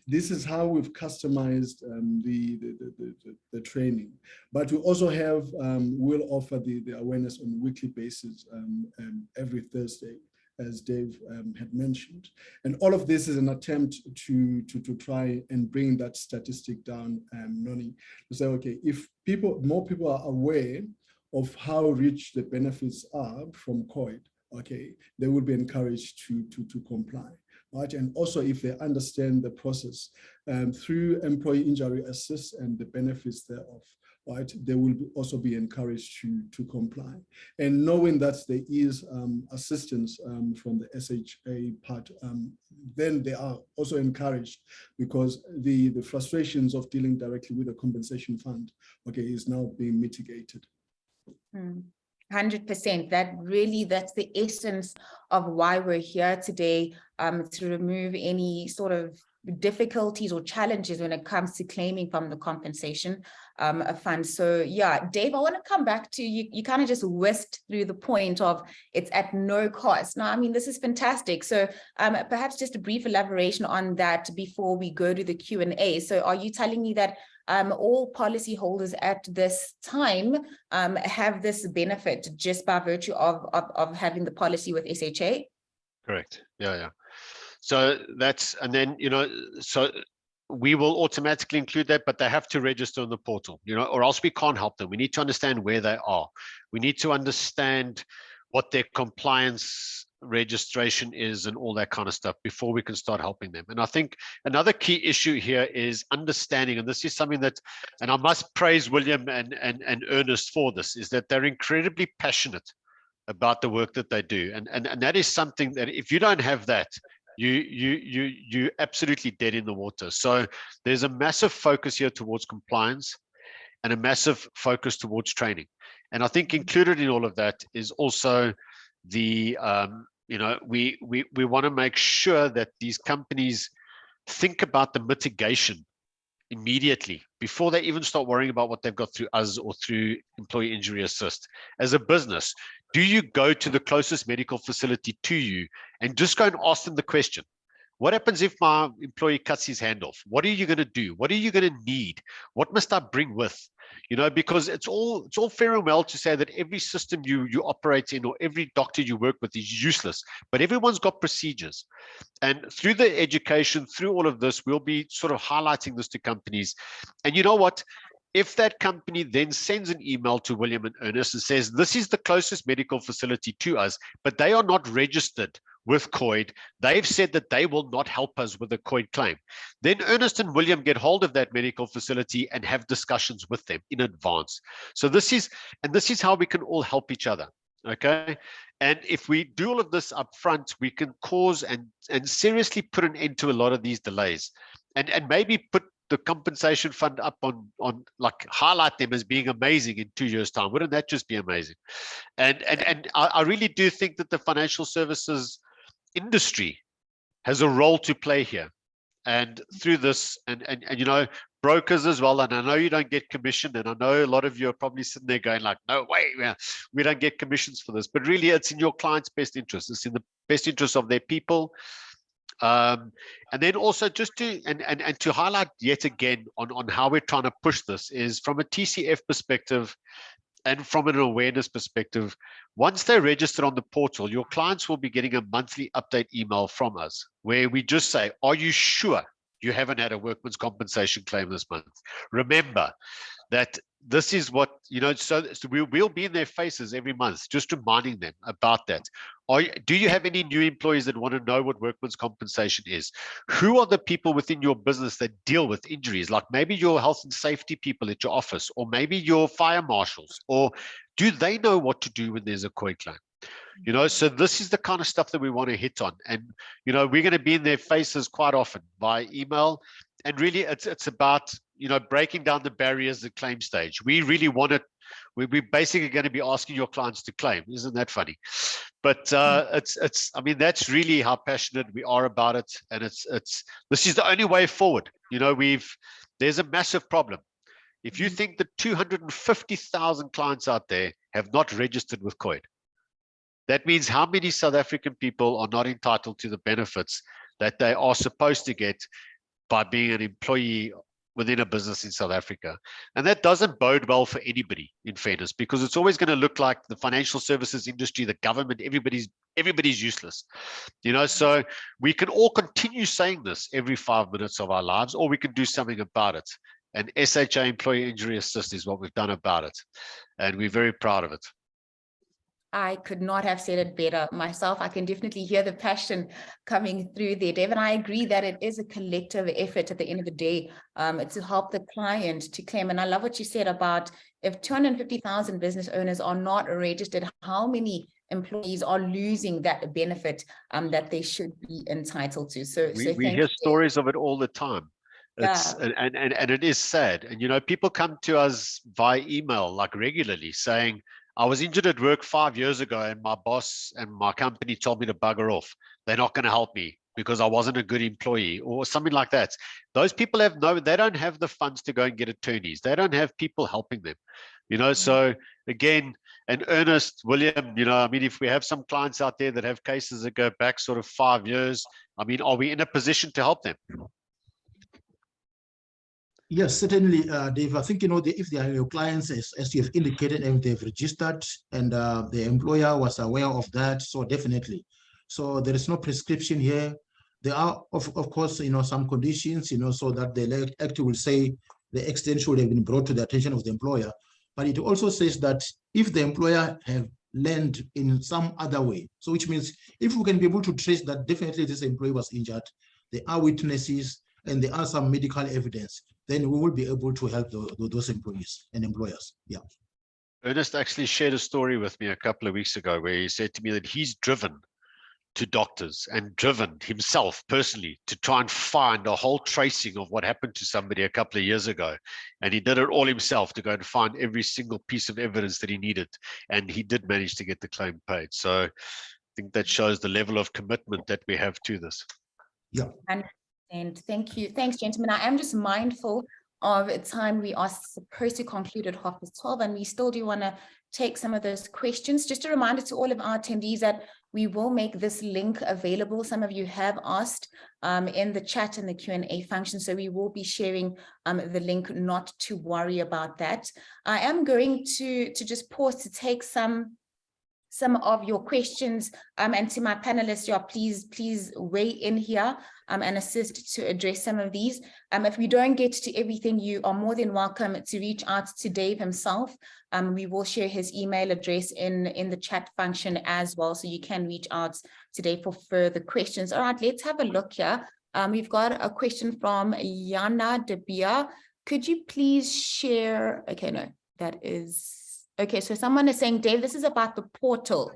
this is how we've customized the training, but we also have we'll offer the awareness on a weekly basis every Thursday as Dave had mentioned. And all of this is an attempt to try and bring that statistic down, Noni, to say, okay, if more people are aware of how rich the benefits are from COID, okay, they will be encouraged to comply. Right? And also if they understand the process through employee injury assist and the benefits thereof, right, they will also be encouraged to comply. And knowing that there is assistance from the SHA part, then they are also encouraged, because the frustrations of dealing directly with the compensation fund, okay, is now being mitigated. 100%. That's the essence of why we're here today, to remove any sort of difficulties or challenges when it comes to claiming from the compensation fund. So yeah, Dave, I want to come back to you. You kind of just whisked through the point of it's at no cost. Now, I mean, this is fantastic. So perhaps just a brief elaboration on that before we go to the Q&A. So are you telling me that all policyholders at this time have this benefit just by virtue of having the policy with SHA? Correct. Yeah. So that's, and then, so we will automatically include that, but they have to register on the portal, or else we can't help them. We need to understand where they are. We need to understand what their compliance registration is and all that kind of stuff before we can start helping them. And I think another key issue here is understanding, and this is something that, and I must praise William and Ernest for this, is that they're incredibly passionate about the work that they do. And that is something that if you don't have that, you're absolutely dead in the water. So there's a massive focus here towards compliance and a massive focus towards training. And I think included in all of that is also the, we want to make sure that these companies think about the mitigation immediately before they even start worrying about what they've got through us or through employee injury assist. As a business, do you go to the closest medical facility to you and just go and ask them the question, what happens if my employee cuts his hand off? What are you going to do? What are you going to need? What must I bring with? Because it's all fair and well to say that every system you operate in or every doctor you work with is useless, but everyone's got procedures. And through the education, through all of this, we'll be sort of highlighting this to companies. And you know what? If that company then sends an email to William and Ernest and says, this is the closest medical facility to us, but they are not registered with COID, they've said that they will not help us with a COID claim, then Ernest and William get hold of that medical facility and have discussions with them in advance. So this is how we can all help each other. Okay. And if we do all of this up front, we can cause and seriously put an end to a lot of these delays, and maybe put the compensation fund up on like highlight them as being amazing in 2 years' time. Wouldn't that just be amazing? And I really do think that the financial services industry has a role to play here, and through this, and brokers as well. And I know you don't get commission, and I know a lot of you are probably sitting there going like, no way, we don't get commissions for this. But really, it's in your client's best interest. It's in the best interest of their people. And then also just to and to highlight yet again on how we're trying to push this is from a TCF perspective and from an awareness perspective. Once they're registered on the portal, your clients will be getting a monthly update email from us where we just say, are you sure you haven't had a workman's compensation claim this month? Remember that this is what, so we'll be in their faces every month, just reminding them about that. Do you have any new employees that want to know what workman's compensation is? Who are the people within your business that deal with injuries? Like maybe your health and safety people at your office, or maybe your fire marshals, or do they know what to do when there's a COID claim? So this is the kind of stuff that we want to hit on. And, we're going to be in their faces quite often by email. And really it's about, breaking down the barriers at claim stage. We really want it. We're basically going to be asking your clients to claim. Isn't that funny? But I mean, that's really how passionate we are about it. And this is the only way forward. There's a massive problem. If you think that 250,000 clients out there have not registered with COID, that means how many South African people are not entitled to the benefits that they are supposed to get by being an employee within a business in South Africa. And that doesn't bode well for anybody, in fairness, because it's always going to look like the financial services industry, the government, everybody's Everybody's useless, you know, so we can all continue saying this every 5 minutes of our lives, or we can do something about it. And SHA Employee Injury Assist is what we've done about it. And we're very proud of it. I could not have said it better myself. I can definitely hear the passion coming through there, Dave. And I agree that it is a collective effort at the end of the day to help the client to claim. And I love what you said about if 250,000 business owners are not registered, how many employees are losing that benefit that they should be entitled to. So we hear stories of it all the time. It's and it is sad. And you know, people come to us via email like regularly saying, I was injured at work 5 years ago and my boss and my company told me to bugger off. They're not going to help me because I wasn't a good employee or something like that. Those people they don't have the funds to go and get attorneys. They don't have people helping them, you know. So again, and Ernest, William, you know, I mean, if we have some clients out there that have cases that go back sort of 5 years, I mean, are we in a position to help them? Yes, certainly, Dave. I think, you know, if they are your clients, as you have indicated, and they've registered and the employer was aware of that, so definitely. So there is no prescription here. There are, of course, you know, some conditions, you know, so that the act will say the extent should have been brought to the attention of the employer. But it also says that if the employer have learned in some other way, so which means if we can be able to trace that definitely this employee was injured, there are witnesses, and there are some medical evidence, then we will be able to help those employees and employers. Yeah. Ernest actually shared a story with me a couple of weeks ago where he said to me that he's driven to doctors and driven himself personally to try and find a whole tracing of what happened to somebody a couple of years ago. And he did it all himself to go and find every single piece of evidence that he needed. And he did manage to get the claim paid. So I think that shows the level of commitment that we have to this. Yeah. And thank you. Thanks, gentlemen. I am just mindful of time. We are supposed to conclude at 12:30, and we still do want to take some of those questions. Just a reminder to all of our attendees that we will make this link available. Some of you have asked in the chat and the Q&A function, so we will be sharing the link, not to worry about that. I am going to just pause to take some of your questions, and to my panelists, please weigh in here and assist to address some of these. If we don't get to everything, you are more than welcome to reach out to Dave himself. We will share his email address in the chat function as well, so you can reach out to Dave for further questions. All right, let's have a look here. We've got a question from Yana De Beer. Could you please share? Okay, no, that is. Okay, so someone is saying, Dave, this is about the portal.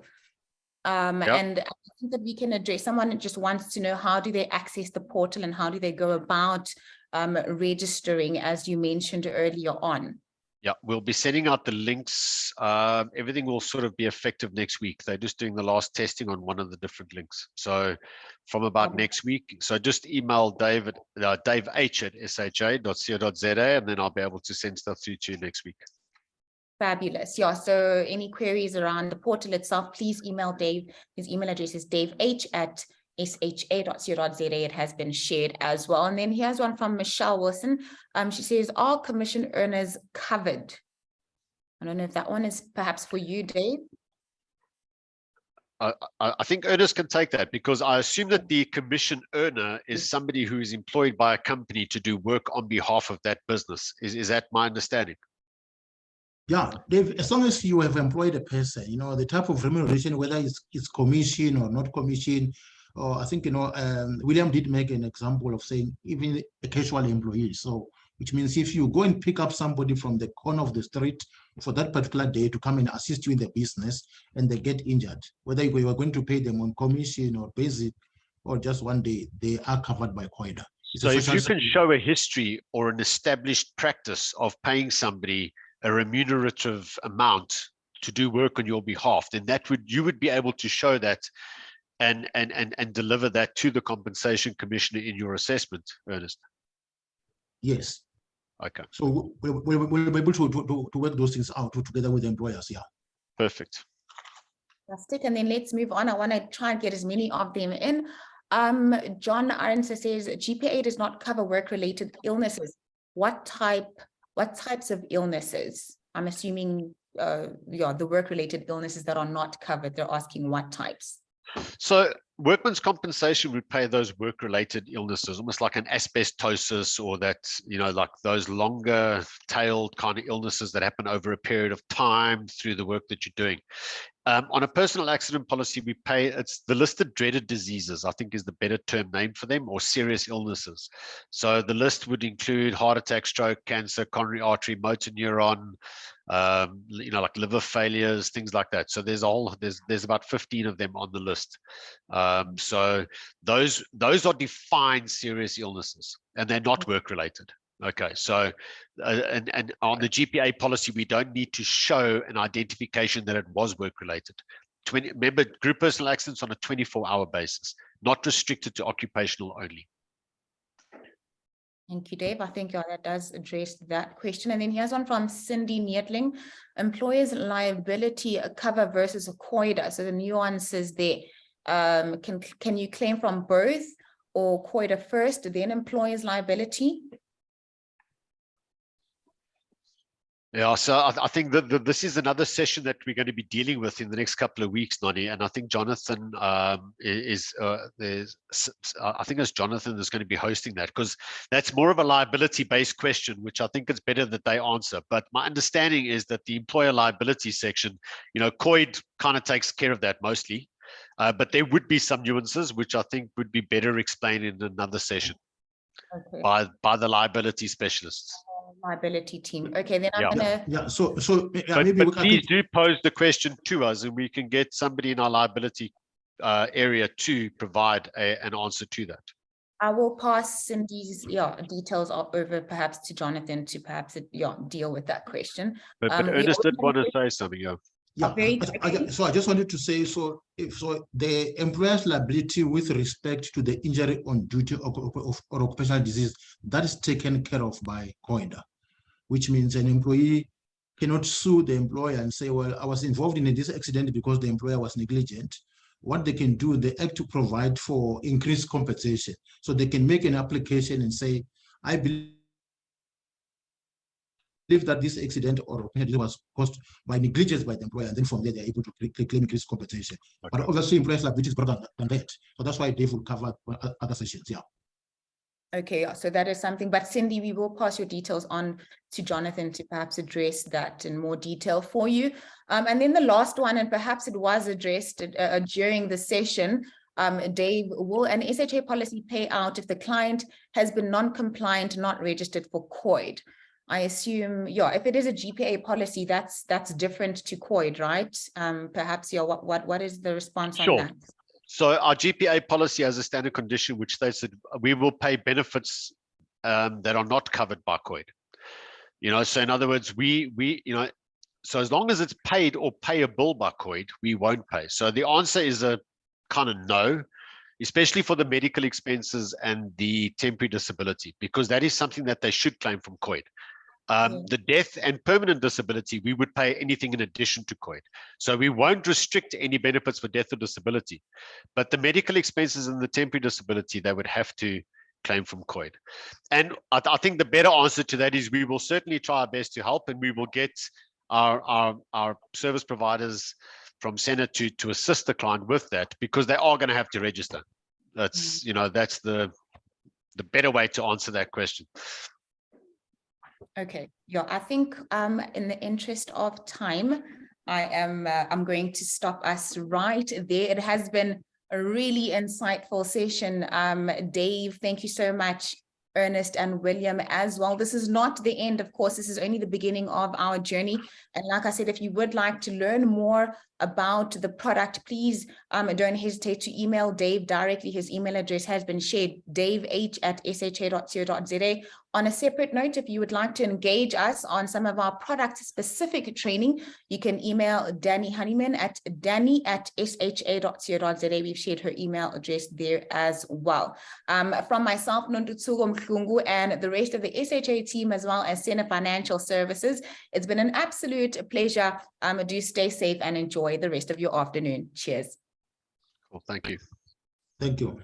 And I think that we can address, someone just wants to know, how do they access the portal and how do they go about registering, as you mentioned earlier on? Yeah, we'll be sending out the links. Everything will sort of be effective next week. They're just doing the last testing on one of the different links. So from about next week, so just email Dave at daveh@sha.co.za, and then I'll be able to send stuff through to you next week. Fabulous. Yeah, so any queries around the portal itself, please email Dave. His email address is daveh@sha.co.za. It has been shared as well. And then here's one from Michelle Wilson. She says, are commission earners covered? I don't know if that one is perhaps for you, Dave. I think Ernest can take that, because I assume that the commission earner is somebody who is employed by a company to do work on behalf of that business. Is that my understanding? Yeah, Dave, as long as you have employed a person, you know, the type of remuneration, whether it's commission or not commission, or I think, you know, William did make an example of saying even a casual employee. So, which means if you go and pick up somebody from the corner of the street for that particular day to come and assist you in the business and they get injured, whether you are going to pay them on commission or basic or just one day, they are covered by COIDA. So if you can show a history or an established practice of paying somebody a remunerative amount to do work on your behalf, then you would be able to show that and deliver that to the compensation commissioner in your assessment, Ernest. Yes. Okay. So we'll be able to work those things out together with the employers. Yeah. Perfect. Fantastic. And then let's move on. I want to try and get as many of them in. John Aronsa says GPA does not cover work-related illnesses. What types of illnesses? I'm assuming the work-related illnesses that are not covered. They're asking what types. So workman's compensation would pay those work-related illnesses, almost like an asbestosis, or that, like those longer tailed kind of illnesses that happen over a period of time through the work that you're doing. On a personal accident policy, we pay, it's the listed dreaded diseases, I think is the better term name for them, or serious illnesses. So the list would include heart attack, stroke, cancer, coronary artery, motor neuron, like liver failures, things like that. So there's about 15 of them on the list. So those are defined serious illnesses, and they're not work related. Okay, so and on the GPA policy, we don't need to show an identification that it was work related. Remember, group personal accidents on a 24-hour basis, not restricted to occupational only. Thank you, Dave. I think that does address that question. And then here's one from Cindy Neetling: employer's liability cover versus a COIDA. So the nuances there. Can you claim from both, or COIDA first, then employer's liability? Yeah, so I think that this is another session that we're going to be dealing with in the next couple of weeks, Nonnie. And I think Jonathan I think it's Jonathan that's going to be hosting that, because that's more of a liability-based question, which I think it's better that they answer. But my understanding is that the employer liability section, COID kind of takes care of that mostly. But there would be some nuances, which I think would be better explained in another session by the liability specialists. Liability team. Okay, then I'm gonna. But please do pose the question to us, and we can get somebody in our liability area to provide an answer to that. I will pass Cindy's details over perhaps to Jonathan to perhaps deal with that question. But Ernest did want to say something. So I just wanted to say, so the employer's liability with respect to the injury on duty or occupational disease, that is taken care of by COIDA, which means an employee cannot sue the employer and say, well, I was involved in this accident because the employer was negligent. What they can do, they have to provide for increased compensation. So they can make an application and say, I believe that this accident or was caused by negligence by the employer, and then from there they're able to claim increased compensation. Okay. But obviously, employers' liability is broader than that. So that's why Dave will cover other sessions. Yeah. Okay, so that is something. But Cindy, we will pass your details on to Jonathan to perhaps address that in more detail for you. And then the last one, and perhaps it was addressed during the session, Dave, will an SHA policy pay out if the client has been non-compliant, not registered for COID? I assume, if it is a GPA policy, that's different to COID, right? Perhaps, what is the response on that? So our GPA policy has a standard condition which states that we will pay benefits that are not covered by COID. So in other words, so as long as it's paid or payable by COID, we won't pay. So the answer is a kind of no, especially for the medical expenses and the temporary disability, because that is something that they should claim from COID. The death and permanent disability, we would pay anything in addition to COID. So we won't restrict any benefits for death or disability, but the medical expenses and the temporary disability, they would have to claim from COID. And I think the better answer to that is we will certainly try our best to help, and we will get our service providers from Senate to assist the client with that, because they are going to have to register. That's, that's the better way to answer that question. Okay, I think in the interest of time, I'm going to stop us right there. It has been a really insightful session. Dave, thank you so much. Ernest and William as well. This is not the end, of course. This is only the beginning of our journey. And like I said, if you would like to learn more about the product, please don't hesitate to email Dave directly. His email address has been shared, daveh@sha.co.za. On a separate note, if you would like to engage us on some of our product-specific training, you can email Danny Honeyman at danny@sha.co.za. We've shared her email address there as well. From myself, Nondutsugo Mhlungu, and the rest of the SHA team, as well as Center Financial Services, it's been an absolute pleasure. Do stay safe and enjoy the rest of your afternoon. Cheers. Well, thank you. Thank you.